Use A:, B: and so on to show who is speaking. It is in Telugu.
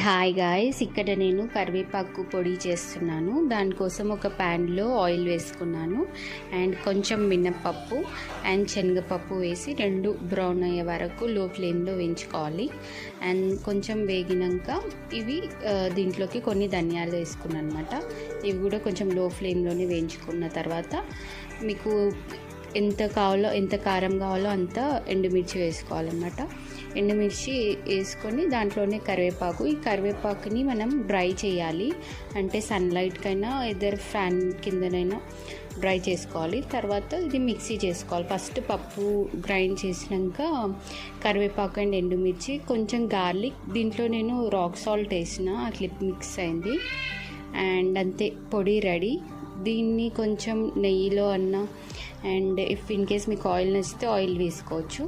A: హాయ్ గాయ్స్, ఇక్కడ నేను కరివేపాకు పొడి చేస్తున్నాను. దానికోసం ఒక ప్యాన్లో ఆయిల్ వేసుకున్నాను అండ్ కొంచెం మినప్పప్పు అండ్ శనగపప్పు వేసి రెండు బ్రౌన్ అయ్యే వరకు లో ఫ్లేమ్లో వేయించుకోవాలి. అండ్ కొంచెం వేగినాక ఇవి దీంట్లోకి కొన్ని ధనియాలు వేసుకున్నాను అనమాట. ఇవి కూడా కొంచెం లో ఫ్లేమ్లోనే వేయించుకున్న తర్వాత మీకు ఎంత కారం కావాలో అంత ఎండుమిర్చి వేసుకోవాలన్నమాట. ఎండుమిర్చి వేసుకొని దాంట్లోనే ఈ కరివేపాకుని మనం డ్రై చేయాలి. అంటే సన్లైట్కైనా ఇద్దరు ఫ్యాన్ కిందనైనా డ్రై చేసుకోవాలి. తర్వాత ఇది మిక్సీ చేసుకోవాలి. ఫస్ట్ పప్పు గ్రైండ్ చేసినాక కరివేపాకు అండ్ ఎండుమిర్చి కొంచెం గార్లిక్, దీంట్లో నేను రాక్ సాల్ట్ వేసిన, అట్లా మిక్స్ అయింది అండ్ అంతే, పొడి రెడీ. దీన్ని కొంచెం నెయ్యిలో అండ్ ఇఫ్ ఇన్ కేస్ మీకు ఆయిల్ నచ్చితే ఆయిల్ వేసుకోవచ్చు.